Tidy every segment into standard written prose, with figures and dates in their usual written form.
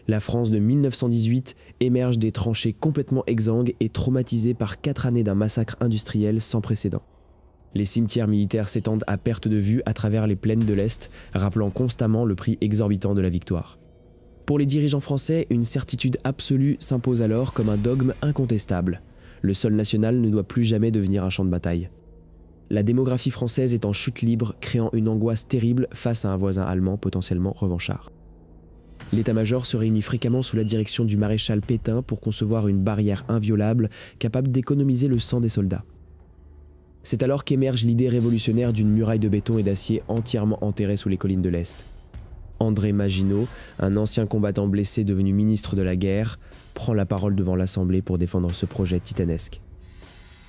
La France de 1918 émerge des tranchées complètement exsangues et traumatisée par 4 années d'un massacre industriel sans précédent. Les cimetières militaires s'étendent à perte de vue à travers les plaines de l'Est, rappelant constamment le prix exorbitant de la victoire. Pour les dirigeants français, une certitude absolue s'impose alors comme un dogme incontestable. Le sol national ne doit plus jamais devenir un champ de bataille. La démographie française est en chute libre, créant une angoisse terrible face à un voisin allemand potentiellement revanchard. L'état-major se réunit fréquemment sous la direction du maréchal Pétain pour concevoir une barrière inviolable capable d'économiser le sang des soldats. C'est alors qu'émerge l'idée révolutionnaire d'une muraille de béton et d'acier entièrement enterrée sous les collines de l'Est. André Maginot, un ancien combattant blessé devenu ministre de la guerre, prend la parole devant l'Assemblée pour défendre ce projet titanesque.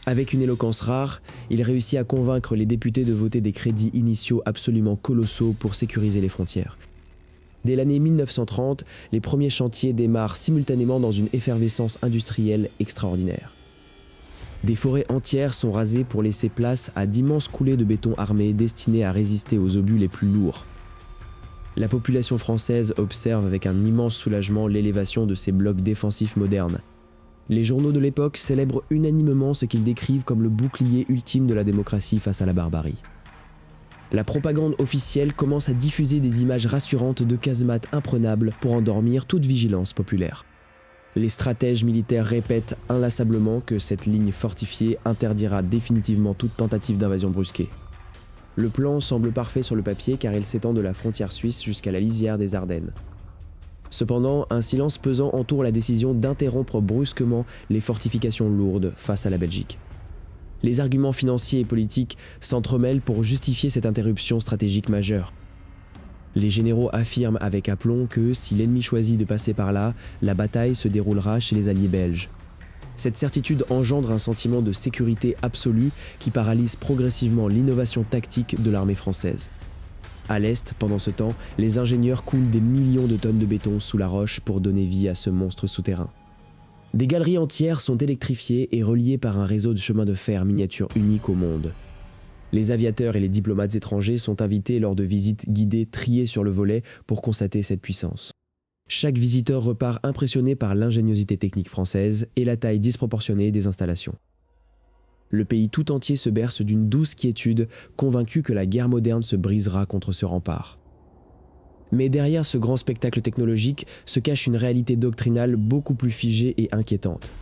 Avec une éloquence rare, il réussit à convaincre les députés de voter des crédits initiaux absolument colossaux pour sécuriser les frontières. Dès l'année 1930, les premiers chantiers démarrent simultanément dans une effervescence industrielle extraordinaire. Des forêts entières sont rasées pour laisser place à d'immenses coulées de béton armé destinées à résister aux obus les plus lourds. La population française observe avec un immense soulagement l'élévation de ces blocs défensifs modernes. Les journaux de l'époque célèbrent unanimement ce qu'ils décrivent comme le bouclier ultime de la démocratie face à la barbarie. La propagande officielle commence à diffuser des images rassurantes de casemates imprenables pour endormir toute vigilance populaire. Les stratèges militaires répètent inlassablement que cette ligne fortifiée interdira définitivement toute tentative d'invasion brusquée. Le plan semble parfait sur le papier car il s'étend de la frontière suisse jusqu'à la lisière des Ardennes. Cependant, un silence pesant entoure la décision d'interrompre brusquement les fortifications lourdes face à la Belgique. Les arguments financiers et politiques s'entremêlent pour justifier cette interruption stratégique majeure. Les généraux affirment avec aplomb que si l'ennemi choisit de passer par là, la bataille se déroulera chez les alliés belges. Cette certitude engendre un sentiment de sécurité absolue qui paralyse progressivement l'innovation tactique de l'armée française. À l'Est, pendant ce temps, les ingénieurs coulent des millions de tonnes de béton sous la roche pour donner vie à ce monstre souterrain. Des galeries entières sont électrifiées et reliées par un réseau de chemins de fer miniature unique au monde. Les aviateurs et les diplomates étrangers sont invités lors de visites guidées triées sur le volet pour constater cette puissance. Chaque visiteur repart impressionné par l'ingéniosité technique française et la taille disproportionnée des installations. Le pays tout entier se berce d'une douce quiétude, convaincu que la guerre moderne se brisera contre ce rempart. Mais derrière ce grand spectacle technologique se cache une réalité doctrinale beaucoup plus figée et inquiétante.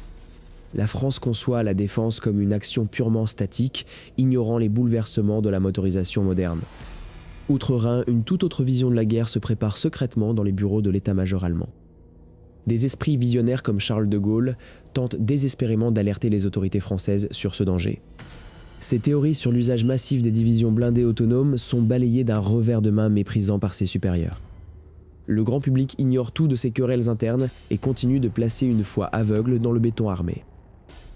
La France conçoit la défense comme une action purement statique, ignorant les bouleversements de la motorisation moderne. Outre-Rhin, une toute autre vision de la guerre se prépare secrètement dans les bureaux de l'état-major allemand. Des esprits visionnaires comme Charles de Gaulle tentent désespérément d'alerter les autorités françaises sur ce danger. Ces théories sur l'usage massif des divisions blindées autonomes sont balayées d'un revers de main méprisant par ses supérieurs. Le grand public ignore tout de ces querelles internes et continue de placer une foi aveugle dans le béton armé.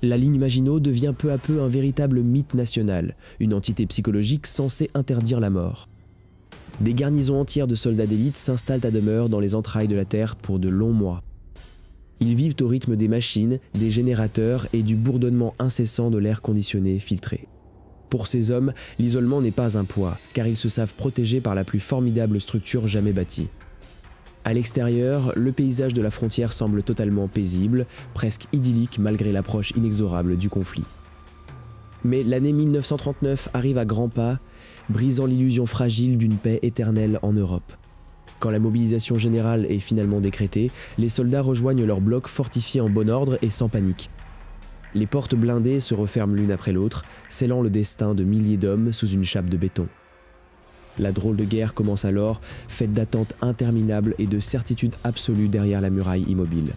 La ligne Maginot devient peu à peu un véritable mythe national, une entité psychologique censée interdire la mort. Des garnisons entières de soldats d'élite s'installent à demeure dans les entrailles de la terre pour de longs mois. Ils vivent au rythme des machines, des générateurs et du bourdonnement incessant de l'air conditionné filtré. Pour ces hommes, l'isolement n'est pas un poids, car ils se savent protégés par la plus formidable structure jamais bâtie. À l'extérieur, le paysage de la frontière semble totalement paisible, presque idyllique malgré l'approche inexorable du conflit. Mais l'année 1939 arrive à grands pas, brisant l'illusion fragile d'une paix éternelle en Europe. Quand la mobilisation générale est finalement décrétée, les soldats rejoignent leurs blocs fortifiés en bon ordre et sans panique. Les portes blindées se referment l'une après l'autre, scellant le destin de milliers d'hommes sous une chape de béton. La drôle de guerre commence alors, faite d'attentes interminables et de certitude absolue derrière la muraille immobile.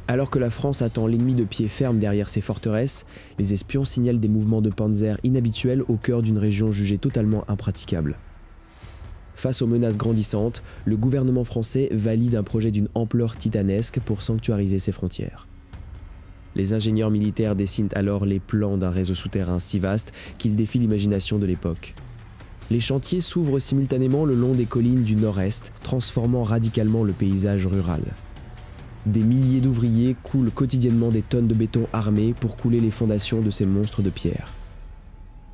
Alors que la France attend l'ennemi de pied ferme derrière ses forteresses, les espions signalent des mouvements de panzer inhabituels au cœur d'une région jugée totalement impraticable. Face aux menaces grandissantes, le gouvernement français valide un projet d'une ampleur titanesque pour sanctuariser ses frontières. Les ingénieurs militaires dessinent alors les plans d'un réseau souterrain si vaste qu'il défie l'imagination de l'époque. Les chantiers s'ouvrent simultanément le long des collines du nord-est, transformant radicalement le paysage rural. Des milliers d'ouvriers coulent quotidiennement des tonnes de béton armé pour couler les fondations de ces monstres de pierre.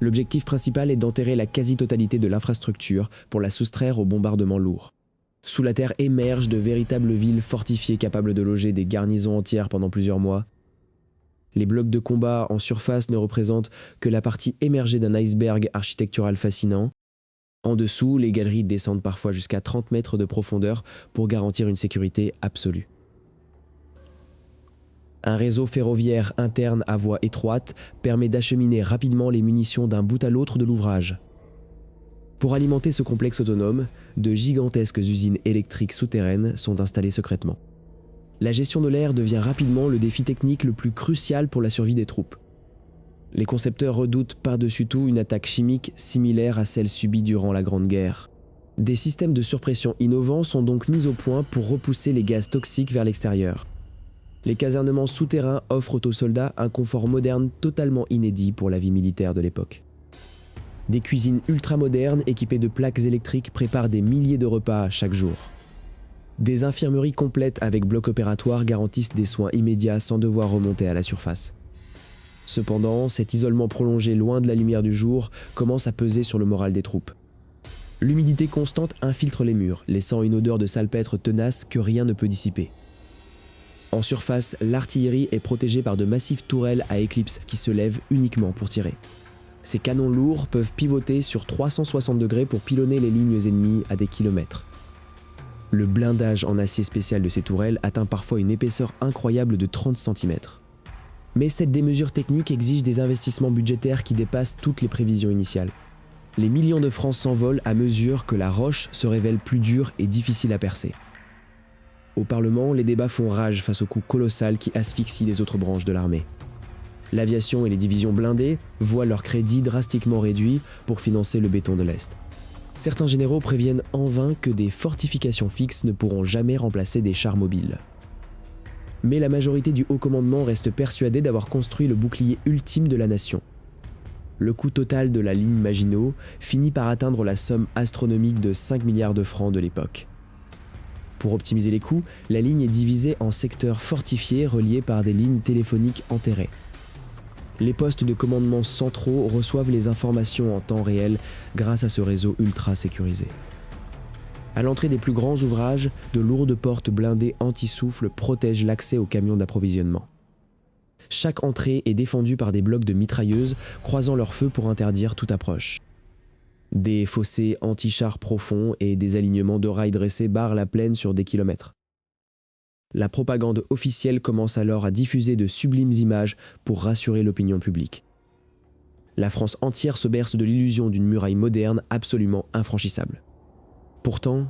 L'objectif principal est d'enterrer la quasi-totalité de l'infrastructure pour la soustraire aux bombardements lourds. Sous la terre émergent de véritables villes fortifiées capables de loger des garnisons entières pendant plusieurs mois. Les blocs de combat en surface ne représentent que la partie émergée d'un iceberg architectural fascinant. En dessous, les galeries descendent parfois jusqu'à 30 mètres de profondeur pour garantir une sécurité absolue. Un réseau ferroviaire interne à voie étroite permet d'acheminer rapidement les munitions d'un bout à l'autre de l'ouvrage. Pour alimenter ce complexe autonome, de gigantesques usines électriques souterraines sont installées secrètement. La gestion de l'air devient rapidement le défi technique le plus crucial pour la survie des troupes. Les concepteurs redoutent par-dessus tout une attaque chimique similaire à celle subie durant la Grande Guerre. Des systèmes de surpression innovants sont donc mis au point pour repousser les gaz toxiques vers l'extérieur. Les casernements souterrains offrent aux soldats un confort moderne totalement inédit pour la vie militaire de l'époque. Des cuisines ultramodernes équipées de plaques électriques préparent des milliers de repas chaque jour. Des infirmeries complètes avec blocs opératoires garantissent des soins immédiats sans devoir remonter à la surface. Cependant, cet isolement prolongé loin de la lumière du jour commence à peser sur le moral des troupes. L'humidité constante infiltre les murs, laissant une odeur de salpêtre tenace que rien ne peut dissiper. En surface, l'artillerie est protégée par de massives tourelles à éclipse qui se lèvent uniquement pour tirer. Ces canons lourds peuvent pivoter sur 360 degrés pour pilonner les lignes ennemies à des kilomètres. Le blindage en acier spécial de ces tourelles atteint parfois une épaisseur incroyable de 30 cm. Mais cette démesure technique exige des investissements budgétaires qui dépassent toutes les prévisions initiales. Les millions de francs s'envolent à mesure que la roche se révèle plus dure et difficile à percer. Au Parlement, les débats font rage face au coût colossal qui asphyxie les autres branches de l'armée. L'aviation et les divisions blindées voient leur crédit drastiquement réduit pour financer le béton de l'Est. Certains généraux préviennent en vain que des fortifications fixes ne pourront jamais remplacer des chars mobiles. Mais la majorité du haut commandement reste persuadée d'avoir construit le bouclier ultime de la nation. Le coût total de la ligne Maginot finit par atteindre la somme astronomique de 5 milliards de francs de l'époque. Pour optimiser les coûts, la ligne est divisée en secteurs fortifiés reliés par des lignes téléphoniques enterrées. Les postes de commandement centraux reçoivent les informations en temps réel grâce à ce réseau ultra sécurisé. À l'entrée des plus grands ouvrages, de lourdes portes blindées anti-souffle protègent l'accès aux camions d'approvisionnement. Chaque entrée est défendue par des blocs de mitrailleuses croisant leur feu pour interdire toute approche. Des fossés anti-chars profonds et des alignements de rails dressés barrent la plaine sur des kilomètres. La propagande officielle commence alors à diffuser de sublimes images pour rassurer l'opinion publique. La France entière se berce de l'illusion d'une muraille moderne absolument infranchissable. Pourtant,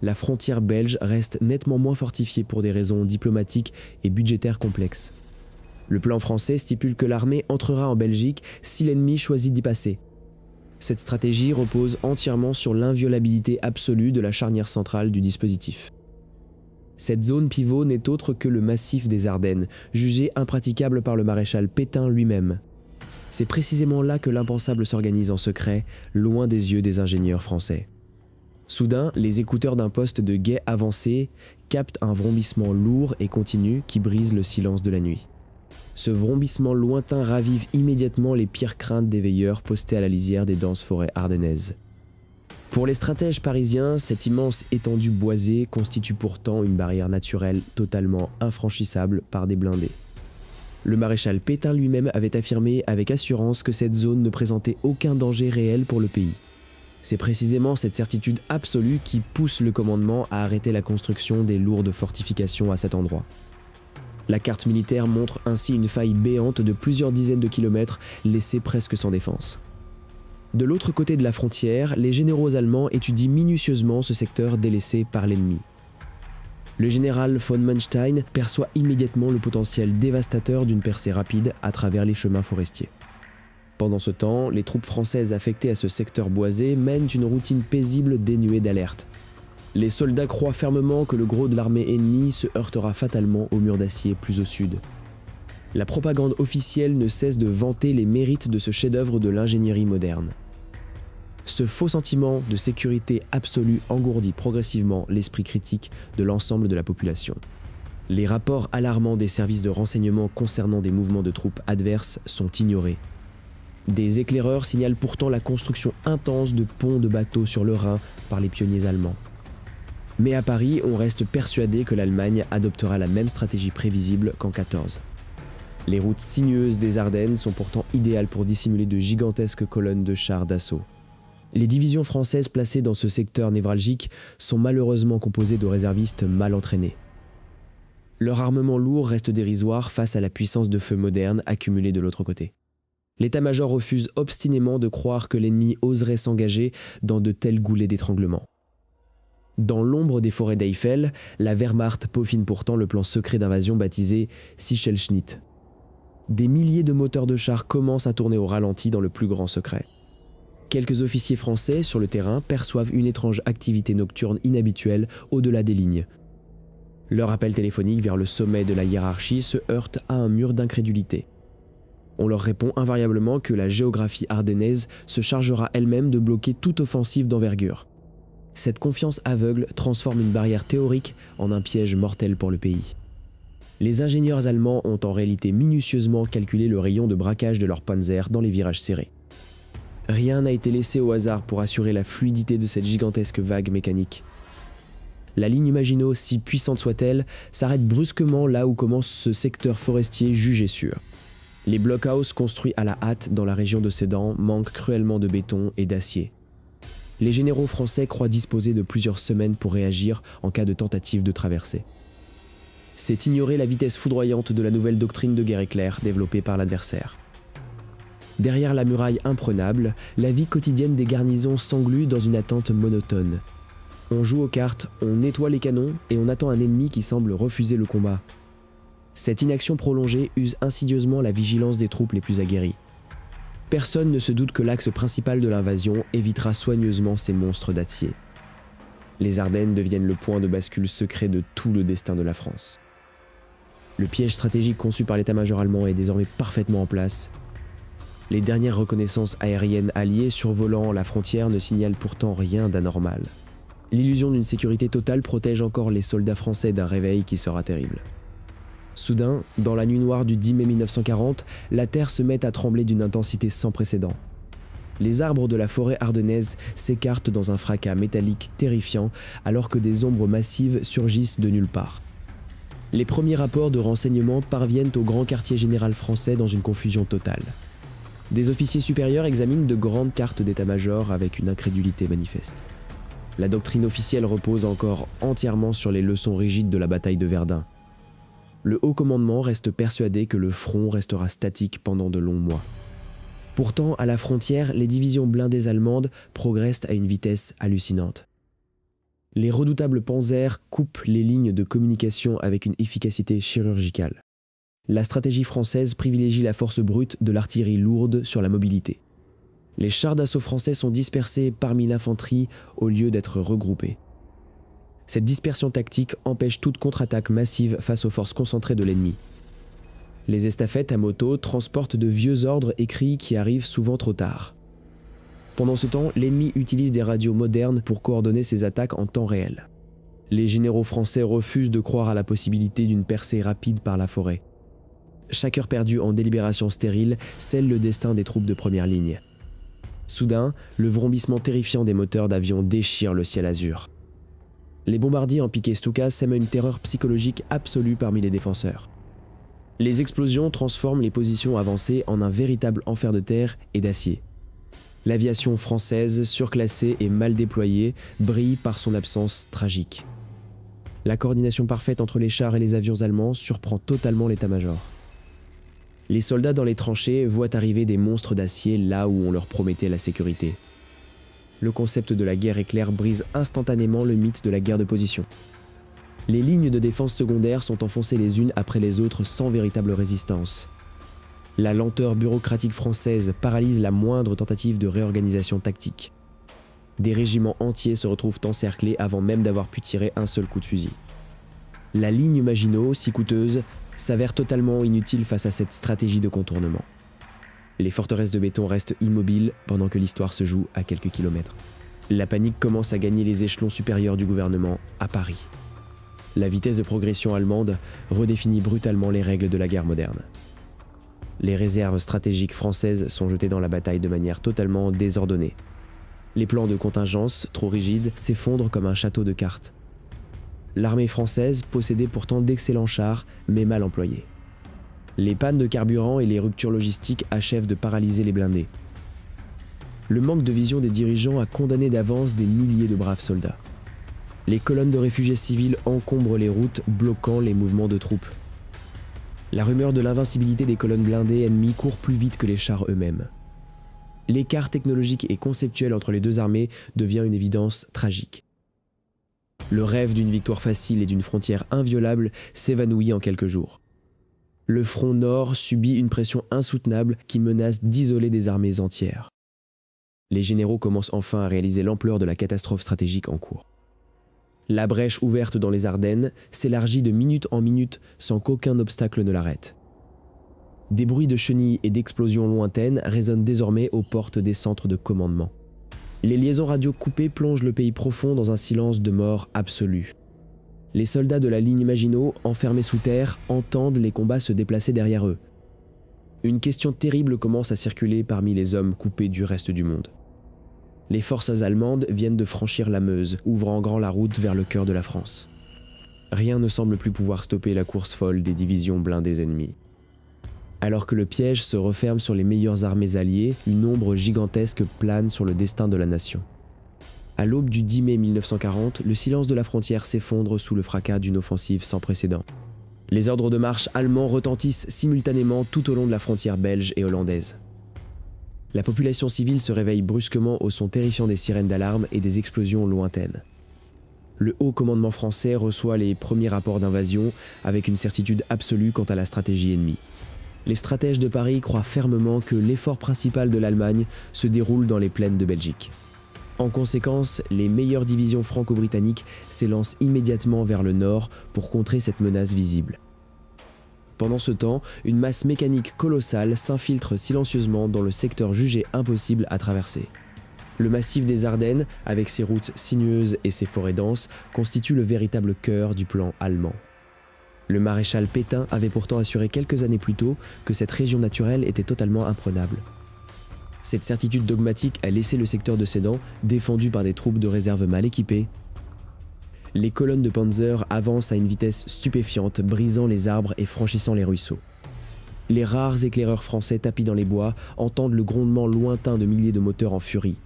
la frontière belge reste nettement moins fortifiée pour des raisons diplomatiques et budgétaires complexes. Le plan français stipule que l'armée entrera en Belgique si l'ennemi choisit d'y passer. Cette stratégie repose entièrement sur l'inviolabilité absolue de la charnière centrale du dispositif. Cette zone pivot n'est autre que le massif des Ardennes, jugé impraticable par le maréchal Pétain lui-même. C'est précisément là que l'impensable s'organise en secret, loin des yeux des ingénieurs français. Soudain, les écouteurs d'un poste de guet avancé captent un vrombissement lourd et continu qui brise le silence de la nuit. Ce vrombissement lointain ravive immédiatement les pires craintes des veilleurs postés à la lisière des denses forêts ardennaises. Pour les stratèges parisiens, cette immense étendue boisée constitue pourtant une barrière naturelle totalement infranchissable par des blindés. Le maréchal Pétain lui-même avait affirmé avec assurance que cette zone ne présentait aucun danger réel pour le pays. C'est précisément cette certitude absolue qui pousse le commandement à arrêter la construction des lourdes fortifications à cet endroit. La carte militaire montre ainsi une faille béante de plusieurs dizaines de kilomètres laissée presque sans défense. De l'autre côté de la frontière, les généraux allemands étudient minutieusement ce secteur délaissé par l'ennemi. Le général von Manstein perçoit immédiatement le potentiel dévastateur d'une percée rapide à travers les chemins forestiers. Pendant ce temps, les troupes françaises affectées à ce secteur boisé mènent une routine paisible dénuée d'alerte. Les soldats croient fermement que le gros de l'armée ennemie se heurtera fatalement au mur d'acier plus au sud. La propagande officielle ne cesse de vanter les mérites de ce chef-d'œuvre de l'ingénierie moderne. Ce faux sentiment de sécurité absolue engourdit progressivement l'esprit critique de l'ensemble de la population. Les rapports alarmants des services de renseignement concernant des mouvements de troupes adverses sont ignorés. Des éclaireurs signalent pourtant la construction intense de ponts de bateaux sur le Rhin par les pionniers allemands. Mais à Paris, on reste persuadé que l'Allemagne adoptera la même stratégie prévisible qu'en 14. Les routes sinueuses des Ardennes sont pourtant idéales pour dissimuler de gigantesques colonnes de chars d'assaut. Les divisions françaises placées dans ce secteur névralgique sont malheureusement composées de réservistes mal entraînés. Leur armement lourd reste dérisoire face à la puissance de feu moderne accumulée de l'autre côté. L'état-major refuse obstinément de croire que l'ennemi oserait s'engager dans de tels goulets d'étranglement. Dans l'ombre des forêts d'Eifel, la Wehrmacht peaufine pourtant le plan secret d'invasion baptisé Sichelschnitt. Des milliers de moteurs de chars commencent à tourner au ralenti dans le plus grand secret. Quelques officiers français sur le terrain perçoivent une étrange activité nocturne inhabituelle au-delà des lignes. Leur appel téléphonique vers le sommet de la hiérarchie se heurte à un mur d'incrédulité. On leur répond invariablement que la géographie ardennaise se chargera elle-même de bloquer toute offensive d'envergure. Cette confiance aveugle transforme une barrière théorique en un piège mortel pour le pays. Les ingénieurs allemands ont en réalité minutieusement calculé le rayon de braquage de leur Panzer dans les virages serrés. Rien n'a été laissé au hasard pour assurer la fluidité de cette gigantesque vague mécanique. La ligne Maginot, si puissante soit-elle, s'arrête brusquement là où commence ce secteur forestier jugé sûr. Les blockhaus construits à la hâte dans la région de Sedan manquent cruellement de béton et d'acier. Les généraux français croient disposer de plusieurs semaines pour réagir en cas de tentative de traversée. C'est ignorer la vitesse foudroyante de la nouvelle doctrine de guerre éclair développée par l'adversaire. Derrière la muraille imprenable, la vie quotidienne des garnisons s'englue dans une attente monotone. On joue aux cartes, on nettoie les canons et on attend un ennemi qui semble refuser le combat. Cette inaction prolongée use insidieusement la vigilance des troupes les plus aguerries. Personne ne se doute que l'axe principal de l'invasion évitera soigneusement ces monstres d'acier. Les Ardennes deviennent le point de bascule secret de tout le destin de la France. Le piège stratégique conçu par l'état-major allemand est désormais parfaitement en place. Les dernières reconnaissances aériennes alliées survolant la frontière ne signalent pourtant rien d'anormal. L'illusion d'une sécurité totale protège encore les soldats français d'un réveil qui sera terrible. Soudain, dans la nuit noire du 10 mai 1940, la terre se met à trembler d'une intensité sans précédent. Les arbres de la forêt ardennaise s'écartent dans un fracas métallique terrifiant alors que des ombres massives surgissent de nulle part. Les premiers rapports de renseignement parviennent au grand quartier général français dans une confusion totale. Des officiers supérieurs examinent de grandes cartes d'état-major avec une incrédulité manifeste. La doctrine officielle repose encore entièrement sur les leçons rigides de la bataille de Verdun. Le haut commandement reste persuadé que le front restera statique pendant de longs mois. Pourtant, à la frontière, les divisions blindées allemandes progressent à une vitesse hallucinante. Les redoutables panzers coupent les lignes de communication avec une efficacité chirurgicale. La stratégie française privilégie la force brute de l'artillerie lourde sur la mobilité. Les chars d'assaut français sont dispersés parmi l'infanterie au lieu d'être regroupés. Cette dispersion tactique empêche toute contre-attaque massive face aux forces concentrées de l'ennemi. Les estafettes à moto transportent de vieux ordres écrits qui arrivent souvent trop tard. Pendant ce temps, l'ennemi utilise des radios modernes pour coordonner ses attaques en temps réel. Les généraux français refusent de croire à la possibilité d'une percée rapide par la forêt. Chaque heure perdue en délibération stérile scelle le destin des troupes de première ligne. Soudain, le vrombissement terrifiant des moteurs d'avion déchire le ciel azur. Les bombardiers en piqué Stuka sèment une terreur psychologique absolue parmi les défenseurs. Les explosions transforment les positions avancées en un véritable enfer de terre et d'acier. L'aviation française, surclassée et mal déployée, brille par son absence tragique. La coordination parfaite entre les chars et les avions allemands surprend totalement l'état-major. Les soldats dans les tranchées voient arriver des monstres d'acier là où on leur promettait la sécurité. Le concept de la guerre éclair brise instantanément le mythe de la guerre de position. Les lignes de défense secondaires sont enfoncées les unes après les autres sans véritable résistance. La lenteur bureaucratique française paralyse la moindre tentative de réorganisation tactique. Des régiments entiers se retrouvent encerclés avant même d'avoir pu tirer un seul coup de fusil. La ligne Maginot, si coûteuse, s'avère totalement inutile face à cette stratégie de contournement. Les forteresses de béton restent immobiles pendant que l'histoire se joue à quelques kilomètres. La panique commence à gagner les échelons supérieurs du gouvernement à Paris. La vitesse de progression allemande redéfinit brutalement les règles de la guerre moderne. Les réserves stratégiques françaises sont jetées dans la bataille de manière totalement désordonnée. Les plans de contingence, trop rigides, s'effondrent comme un château de cartes. L'armée française possédait pourtant d'excellents chars, mais mal employés. Les pannes de carburant et les ruptures logistiques achèvent de paralyser les blindés. Le manque de vision des dirigeants a condamné d'avance des milliers de braves soldats. Les colonnes de réfugiés civils encombrent les routes, bloquant les mouvements de troupes. La rumeur de l'invincibilité des colonnes blindées ennemies court plus vite que les chars eux-mêmes. L'écart technologique et conceptuel entre les deux armées devient une évidence tragique. Le rêve d'une victoire facile et d'une frontière inviolable s'évanouit en quelques jours. Le front nord subit une pression insoutenable qui menace d'isoler des armées entières. Les généraux commencent enfin à réaliser l'ampleur de la catastrophe stratégique en cours. La brèche ouverte dans les Ardennes s'élargit de minute en minute sans qu'aucun obstacle ne l'arrête. Des bruits de chenilles et d'explosions lointaines résonnent désormais aux portes des centres de commandement. Les liaisons radio coupées plongent le pays profond dans un silence de mort absolue. Les soldats de la ligne Maginot, enfermés sous terre, entendent les combats se déplacer derrière eux. Une question terrible commence à circuler parmi les hommes coupés du reste du monde. Les forces allemandes viennent de franchir la Meuse, ouvrant grand la route vers le cœur de la France. Rien ne semble plus pouvoir stopper la course folle des divisions blindées ennemies. Alors que le piège se referme sur les meilleures armées alliées, une ombre gigantesque plane sur le destin de la nation. À l'aube du 10 mai 1940, le silence de la frontière s'effondre sous le fracas d'une offensive sans précédent. Les ordres de marche allemands retentissent simultanément tout au long de la frontière belge et hollandaise. La population civile se réveille brusquement au son terrifiant des sirènes d'alarme et des explosions lointaines. Le haut commandement français reçoit les premiers rapports d'invasion avec une certitude absolue quant à la stratégie ennemie. Les stratèges de Paris croient fermement que l'effort principal de l'Allemagne se déroule dans les plaines de Belgique. En conséquence, les meilleures divisions franco-britanniques s'élancent immédiatement vers le nord pour contrer cette menace visible. Pendant ce temps, une masse mécanique colossale s'infiltre silencieusement dans le secteur jugé impossible à traverser. Le massif des Ardennes, avec ses routes sinueuses et ses forêts denses, constitue le véritable cœur du plan allemand. Le maréchal Pétain avait pourtant assuré quelques années plus tôt que cette région naturelle était totalement imprenable. Cette certitude dogmatique a laissé le secteur de Sedan défendu par des troupes de réserve mal équipées. Les colonnes de Panzer avancent à une vitesse stupéfiante, brisant les arbres et franchissant les ruisseaux. Les rares éclaireurs français tapis dans les bois entendent le grondement lointain de milliers de moteurs en furie.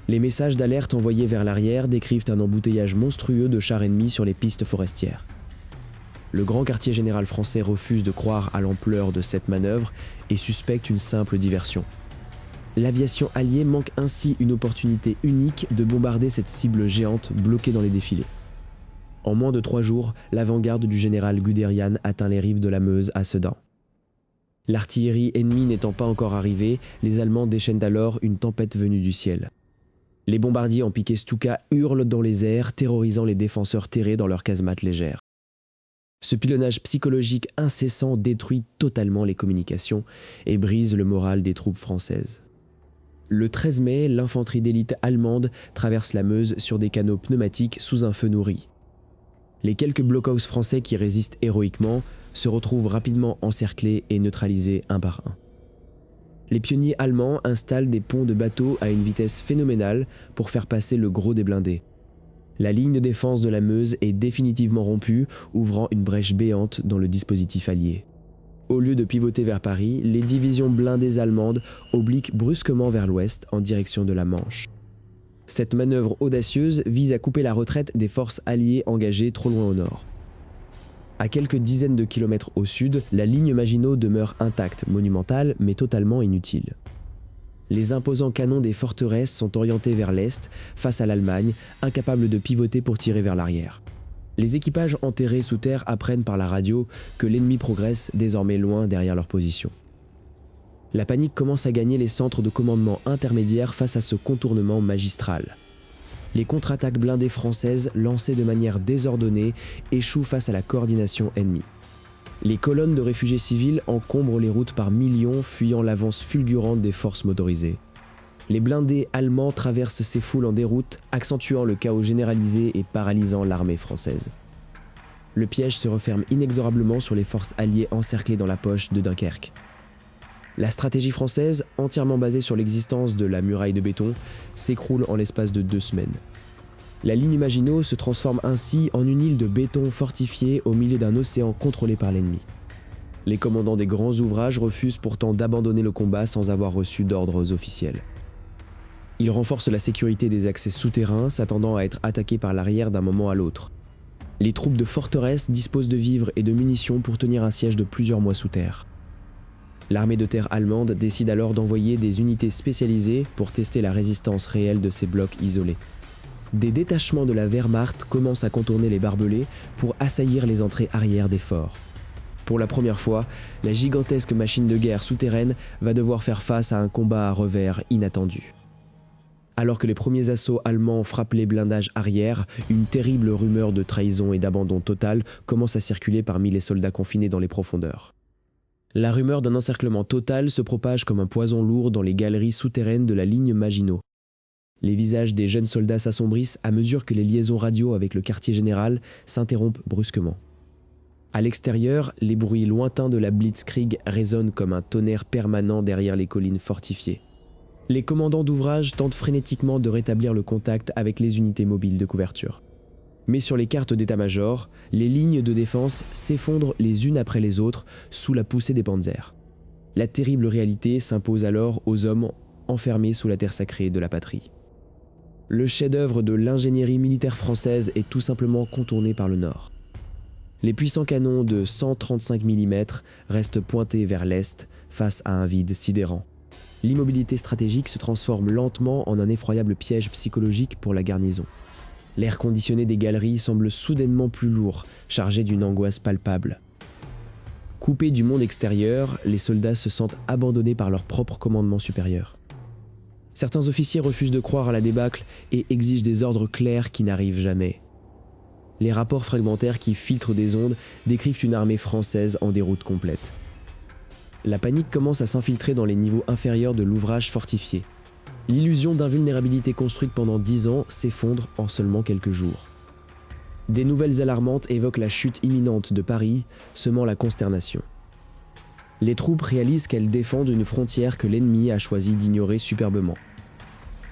Les messages d'alerte envoyés vers l'arrière décrivent un embouteillage monstrueux de chars ennemis sur les pistes forestières. Le grand quartier général français refuse de croire à l'ampleur de cette manœuvre et suspecte une simple diversion. L'aviation alliée manque ainsi une opportunité unique de bombarder cette cible géante bloquée dans les défilés. En moins de 3 jours, l'avant-garde du général Guderian atteint les rives de la Meuse à Sedan. L'artillerie ennemie n'étant pas encore arrivée, les Allemands déchaînent alors une tempête venue du ciel. Les bombardiers en piqué Stuka hurlent dans les airs, terrorisant les défenseurs terrés dans leurs casemates légères. Ce pilonnage psychologique incessant détruit totalement les communications et brise le moral des troupes françaises. Le 13 mai, l'infanterie d'élite allemande traverse la Meuse sur des canaux pneumatiques sous un feu nourri. Les quelques blockhaus français qui résistent héroïquement se retrouvent rapidement encerclés et neutralisés un par un. Les pionniers allemands installent des ponts de bateaux à une vitesse phénoménale pour faire passer le gros des blindés. La ligne de défense de la Meuse est définitivement rompue, ouvrant une brèche béante dans le dispositif allié. Au lieu de pivoter vers Paris, les divisions blindées allemandes obliquent brusquement vers l'ouest en direction de la Manche. Cette manœuvre audacieuse vise à couper la retraite des forces alliées engagées trop loin au nord. À quelques dizaines de kilomètres au sud, la ligne Maginot demeure intacte, monumentale, mais totalement inutile. Les imposants canons des forteresses sont orientés vers l'est, face à l'Allemagne, incapables de pivoter pour tirer vers l'arrière. Les équipages enterrés sous terre apprennent par la radio que l'ennemi progresse désormais loin derrière leur position. La panique commence à gagner les centres de commandement intermédiaires face à ce contournement magistral. Les contre-attaques blindées françaises, lancées de manière désordonnée, échouent face à la coordination ennemie. Les colonnes de réfugiés civils encombrent les routes par millions, fuyant l'avance fulgurante des forces motorisées. Les blindés allemands traversent ces foules en déroute, accentuant le chaos généralisé et paralysant l'armée française. Le piège se referme inexorablement sur les forces alliées encerclées dans la poche de Dunkerque. La stratégie française, entièrement basée sur l'existence de la muraille de béton, s'écroule en l'espace de 2 semaines. La ligne Maginot se transforme ainsi en une île de béton fortifiée au milieu d'un océan contrôlé par l'ennemi. Les commandants des grands ouvrages refusent pourtant d'abandonner le combat sans avoir reçu d'ordres officiels. Ils renforcent la sécurité des accès souterrains, s'attendant à être attaqués par l'arrière d'un moment à l'autre. Les troupes de forteresse disposent de vivres et de munitions pour tenir un siège de plusieurs mois sous terre. L'armée de terre allemande décide alors d'envoyer des unités spécialisées pour tester la résistance réelle de ces blocs isolés. Des détachements de la Wehrmacht commencent à contourner les barbelés pour assaillir les entrées arrière des forts. Pour la première fois, la gigantesque machine de guerre souterraine va devoir faire face à un combat à revers inattendu. Alors que les premiers assauts allemands frappent les blindages arrière, une terrible rumeur de trahison et d'abandon total commence à circuler parmi les soldats confinés dans les profondeurs. La rumeur d'un encerclement total se propage comme un poison lourd dans les galeries souterraines de la ligne Maginot. Les visages des jeunes soldats s'assombrissent à mesure que les liaisons radio avec le quartier général s'interrompent brusquement. À l'extérieur, les bruits lointains de la Blitzkrieg résonnent comme un tonnerre permanent derrière les collines fortifiées. Les commandants d'ouvrage tentent frénétiquement de rétablir le contact avec les unités mobiles de couverture. Mais sur les cartes d'état-major, les lignes de défense s'effondrent les unes après les autres sous la poussée des panzers. La terrible réalité s'impose alors aux hommes enfermés sous la terre sacrée de la patrie. Le chef-d'œuvre de l'ingénierie militaire française est tout simplement contourné par le nord. Les puissants canons de 135 mm restent pointés vers l'est face à un vide sidérant. L'immobilité stratégique se transforme lentement en un effroyable piège psychologique pour la garnison. L'air conditionné des galeries semble soudainement plus lourd, chargé d'une angoisse palpable. Coupés du monde extérieur, les soldats se sentent abandonnés par leur propre commandement supérieur. Certains officiers refusent de croire à la débâcle et exigent des ordres clairs qui n'arrivent jamais. Les rapports fragmentaires qui filtrent des ondes décrivent une armée française en déroute complète. La panique commence à s'infiltrer dans les niveaux inférieurs de l'ouvrage fortifié. L'illusion d'invulnérabilité construite pendant 10 ans s'effondre en seulement quelques jours. Des nouvelles alarmantes évoquent la chute imminente de Paris, semant la consternation. Les troupes réalisent qu'elles défendent une frontière que l'ennemi a choisi d'ignorer superbement.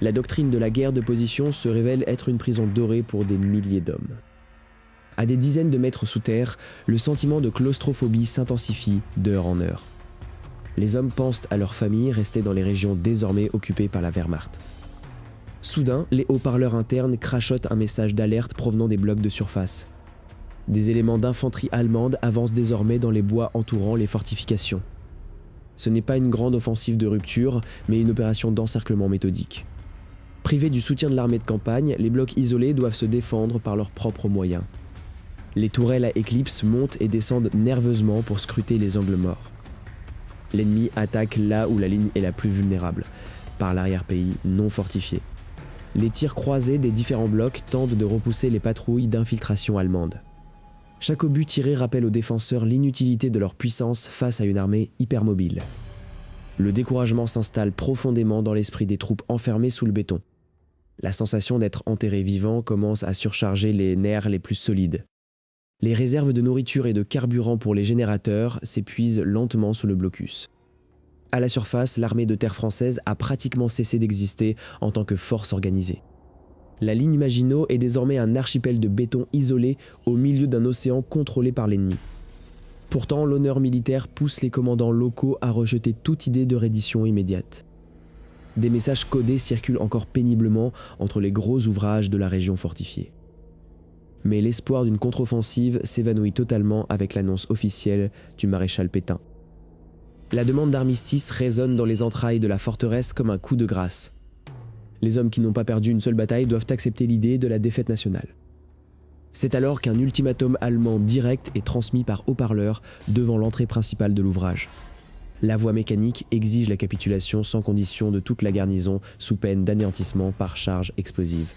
La doctrine de la guerre de position se révèle être une prison dorée pour des milliers d'hommes. À des dizaines de mètres sous terre, le sentiment de claustrophobie s'intensifie d'heure en heure. Les hommes pensent à leurs familles restées dans les régions désormais occupées par la Wehrmacht. Soudain, les haut-parleurs internes crachotent un message d'alerte provenant des blocs de surface. Des éléments d'infanterie allemande avancent désormais dans les bois entourant les fortifications. Ce n'est pas une grande offensive de rupture, mais une opération d'encerclement méthodique. Privés du soutien de l'armée de campagne, les blocs isolés doivent se défendre par leurs propres moyens. Les tourelles à éclipse montent et descendent nerveusement pour scruter les angles morts. L'ennemi attaque là où la ligne est la plus vulnérable, par l'arrière-pays non fortifié. Les tirs croisés des différents blocs tentent de repousser les patrouilles d'infiltration allemande. Chaque obus tiré rappelle aux défenseurs l'inutilité de leur puissance face à une armée hypermobile. Le découragement s'installe profondément dans l'esprit des troupes enfermées sous le béton. La sensation d'être enterré vivant commence à surcharger les nerfs les plus solides. Les réserves de nourriture et de carburant pour les générateurs s'épuisent lentement sous le blocus. À la surface, l'armée de terre française a pratiquement cessé d'exister en tant que force organisée. La ligne Maginot est désormais un archipel de béton isolé au milieu d'un océan contrôlé par l'ennemi. Pourtant, l'honneur militaire pousse les commandants locaux à rejeter toute idée de reddition immédiate. Des messages codés circulent encore péniblement entre les gros ouvrages de la région fortifiée. Mais l'espoir d'une contre-offensive s'évanouit totalement avec l'annonce officielle du maréchal Pétain. La demande d'armistice résonne dans les entrailles de la forteresse comme un coup de grâce. Les hommes qui n'ont pas perdu une seule bataille doivent accepter l'idée de la défaite nationale. C'est alors qu'un ultimatum allemand direct est transmis par haut-parleur devant l'entrée principale de l'ouvrage. La voie mécanique exige la capitulation sans condition de toute la garnison sous peine d'anéantissement par charge explosive.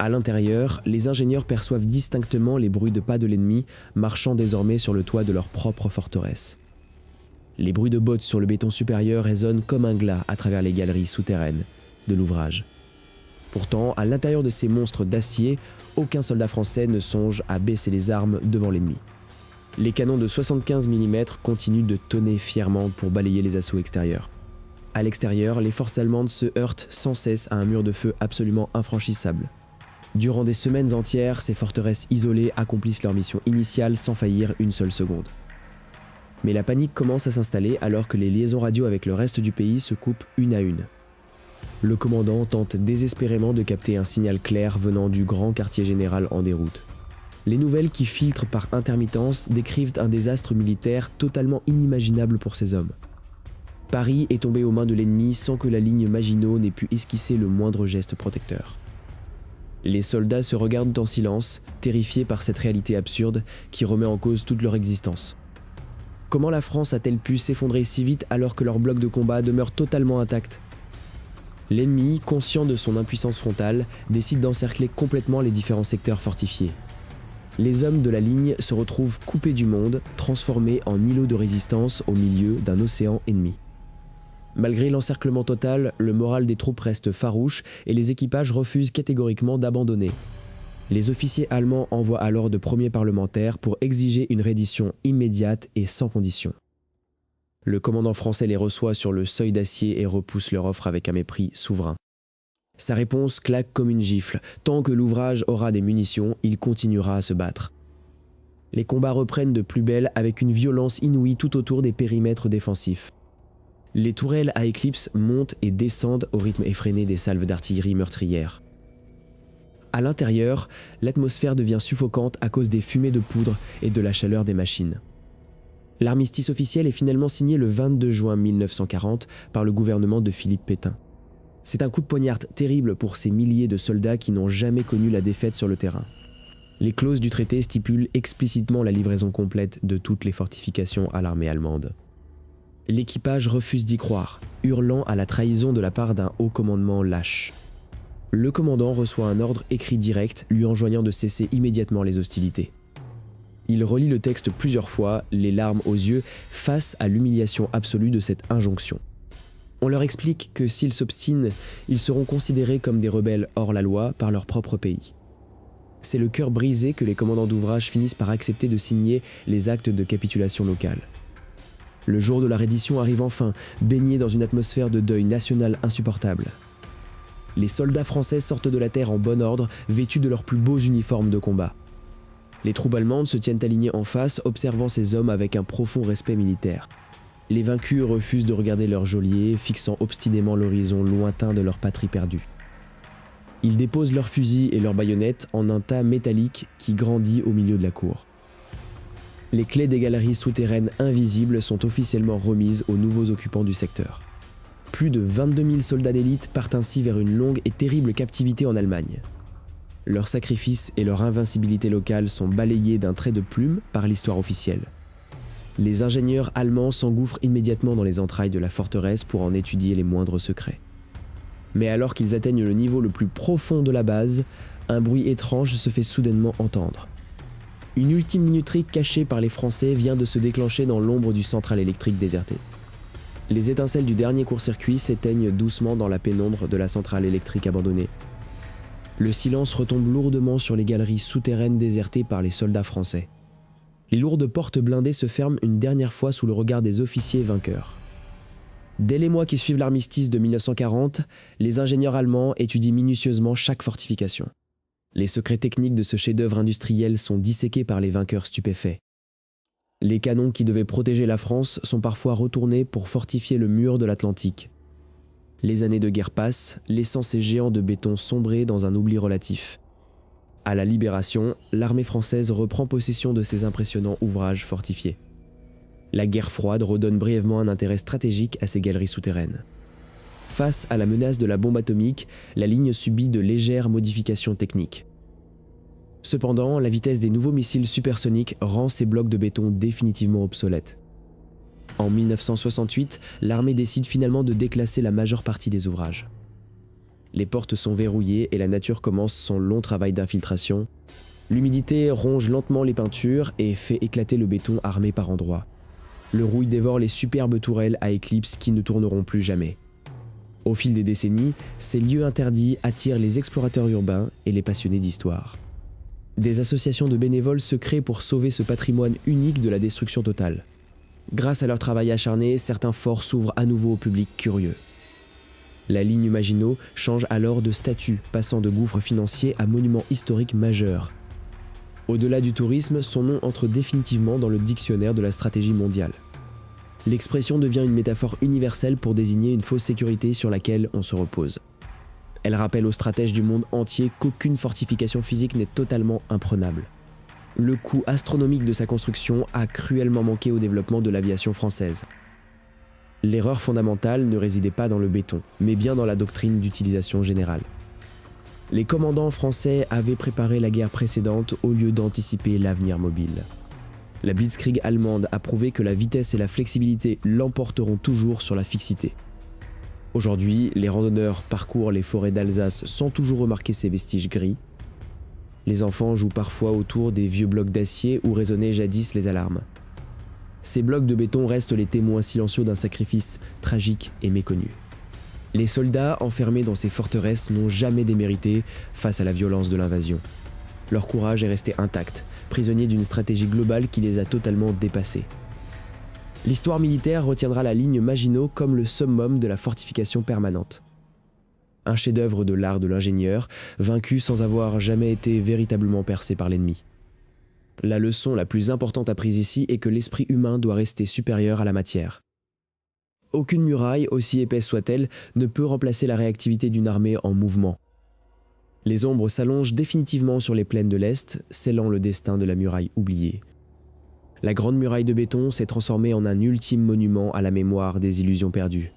À l'intérieur, les ingénieurs perçoivent distinctement les bruits de pas de l'ennemi marchant désormais sur le toit de leur propre forteresse. Les bruits de bottes sur le béton supérieur résonnent comme un glas à travers les galeries souterraines de l'ouvrage. Pourtant, à l'intérieur de ces monstres d'acier, aucun soldat français ne songe à baisser les armes devant l'ennemi. Les canons de 75 mm continuent de tonner fièrement pour balayer les assauts extérieurs. À l'extérieur, les forces allemandes se heurtent sans cesse à un mur de feu absolument infranchissable. Durant des semaines entières, ces forteresses isolées accomplissent leur mission initiale sans faillir une seule seconde. Mais la panique commence à s'installer alors que les liaisons radio avec le reste du pays se coupent une à une. Le commandant tente désespérément de capter un signal clair venant du grand quartier général en déroute. Les nouvelles qui filtrent par intermittence décrivent un désastre militaire totalement inimaginable pour ces hommes. Paris est tombé aux mains de l'ennemi sans que la ligne Maginot n'ait pu esquisser le moindre geste protecteur. Les soldats se regardent en silence, terrifiés par cette réalité absurde qui remet en cause toute leur existence. Comment la France a-t-elle pu s'effondrer si vite alors que leur bloc de combat demeure totalement intact ? L'ennemi, conscient de son impuissance frontale, décide d'encercler complètement les différents secteurs fortifiés. Les hommes de la ligne se retrouvent coupés du monde, transformés en îlots de résistance au milieu d'un océan ennemi. Malgré l'encerclement total, le moral des troupes reste farouche et les équipages refusent catégoriquement d'abandonner. Les officiers allemands envoient alors de premiers parlementaires pour exiger une reddition immédiate et sans condition. Le commandant français les reçoit sur le seuil d'acier et repousse leur offre avec un mépris souverain. Sa réponse claque comme une gifle. Tant que l'ouvrage aura des munitions, il continuera à se battre. Les combats reprennent de plus belle avec une violence inouïe tout autour des périmètres défensifs. Les tourelles à éclipse montent et descendent au rythme effréné des salves d'artillerie meurtrières. À l'intérieur, l'atmosphère devient suffocante à cause des fumées de poudre et de la chaleur des machines. L'armistice officiel est finalement signé le 22 juin 1940 par le gouvernement de Philippe Pétain. C'est un coup de poignard terrible pour ces milliers de soldats qui n'ont jamais connu la défaite sur le terrain. Les clauses du traité stipulent explicitement la livraison complète de toutes les fortifications à l'armée allemande. L'équipage refuse d'y croire, hurlant à la trahison de la part d'un haut commandement lâche. Le commandant reçoit un ordre écrit direct lui enjoignant de cesser immédiatement les hostilités. Il relit le texte plusieurs fois, les larmes aux yeux, face à l'humiliation absolue de cette injonction. On leur explique que s'ils s'obstinent, ils seront considérés comme des rebelles hors la loi par leur propre pays. C'est le cœur brisé que les commandants d'ouvrage finissent par accepter de signer les actes de capitulation locale. Le jour de la reddition arrive enfin, baigné dans une atmosphère de deuil national insupportable. Les soldats français sortent de la terre en bon ordre, vêtus de leurs plus beaux uniformes de combat. Les troupes allemandes se tiennent alignées en face, observant ces hommes avec un profond respect militaire. Les vaincus refusent de regarder leurs geôliers, fixant obstinément l'horizon lointain de leur patrie perdue. Ils déposent leurs fusils et leurs baïonnettes en un tas métallique qui grandit au milieu de la cour. Les clés des galeries souterraines invisibles sont officiellement remises aux nouveaux occupants du secteur. Plus de 22 000 soldats d'élite partent ainsi vers une longue et terrible captivité en Allemagne. Leurs sacrifices et leur invincibilité locale sont balayés d'un trait de plume par l'histoire officielle. Les ingénieurs allemands s'engouffrent immédiatement dans les entrailles de la forteresse pour en étudier les moindres secrets. Mais alors qu'ils atteignent le niveau le plus profond de la base, un bruit étrange se fait soudainement entendre. Une ultime minuterie cachée par les Français vient de se déclencher dans l'ombre du central électrique déserté. Les étincelles du dernier court-circuit s'éteignent doucement dans la pénombre de la centrale électrique abandonnée. Le silence retombe lourdement sur les galeries souterraines désertées par les soldats français. Les lourdes portes blindées se ferment une dernière fois sous le regard des officiers vainqueurs. Dès les mois qui suivent l'armistice de 1940, les ingénieurs allemands étudient minutieusement chaque fortification. Les secrets techniques de ce chef-d'œuvre industriel sont disséqués par les vainqueurs stupéfaits. Les canons qui devaient protéger la France sont parfois retournés pour fortifier le mur de l'Atlantique. Les années de guerre passent, laissant ces géants de béton sombrer dans un oubli relatif. À la Libération, l'armée française reprend possession de ces impressionnants ouvrages fortifiés. La guerre froide redonne brièvement un intérêt stratégique à ces galeries souterraines. Face à la menace de la bombe atomique, la ligne subit de légères modifications techniques. Cependant, la vitesse des nouveaux missiles supersoniques rend ces blocs de béton définitivement obsolètes. En 1968, l'armée décide finalement de déclasser la majeure partie des ouvrages. Les portes sont verrouillées et la nature commence son long travail d'infiltration. L'humidité ronge lentement les peintures et fait éclater le béton armé par endroits. Le rouille dévore les superbes tourelles à éclipse qui ne tourneront plus jamais. Au fil des décennies, ces lieux interdits attirent les explorateurs urbains et les passionnés d'histoire. Des associations de bénévoles se créent pour sauver ce patrimoine unique de la destruction totale. Grâce à leur travail acharné, certains forts s'ouvrent à nouveau au public curieux. La ligne Maginot change alors de statut, passant de gouffre financier à monument historique majeur. Au-delà du tourisme, son nom entre définitivement dans le dictionnaire de la stratégie mondiale. L'expression devient une métaphore universelle pour désigner une fausse sécurité sur laquelle on se repose. Elle rappelle aux stratèges du monde entier qu'aucune fortification physique n'est totalement imprenable. Le coût astronomique de sa construction a cruellement manqué au développement de l'aviation française. L'erreur fondamentale ne résidait pas dans le béton, mais bien dans la doctrine d'utilisation générale. Les commandants français avaient préparé la guerre précédente au lieu d'anticiper l'avenir mobile. La Blitzkrieg allemande a prouvé que la vitesse et la flexibilité l'emporteront toujours sur la fixité. Aujourd'hui, les randonneurs parcourent les forêts d'Alsace sans toujours remarquer ces vestiges gris. Les enfants jouent parfois autour des vieux blocs d'acier où résonnaient jadis les alarmes. Ces blocs de béton restent les témoins silencieux d'un sacrifice tragique et méconnu. Les soldats enfermés dans ces forteresses n'ont jamais démérité face à la violence de l'invasion. Leur courage est resté intact, prisonniers d'une stratégie globale qui les a totalement dépassés. L'histoire militaire retiendra la ligne Maginot comme le summum de la fortification permanente. Un chef-d'œuvre de l'art de l'ingénieur, vaincu sans avoir jamais été véritablement percé par l'ennemi. La leçon la plus importante apprise ici est que l'esprit humain doit rester supérieur à la matière. Aucune muraille, aussi épaisse soit-elle, ne peut remplacer la réactivité d'une armée en mouvement. Les ombres s'allongent définitivement sur les plaines de l'Est, scellant le destin de la muraille oubliée. La grande muraille de béton s'est transformée en un ultime monument à la mémoire des illusions perdues.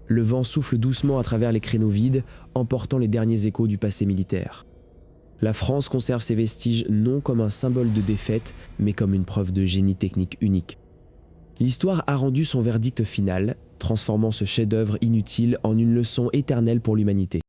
Le vent souffle doucement à travers les créneaux vides, emportant les derniers échos du passé militaire. La France conserve ses vestiges non comme un symbole de défaite, mais comme une preuve de génie technique unique. L'histoire a rendu son verdict final, transformant ce chef-d'œuvre inutile en une leçon éternelle pour l'humanité.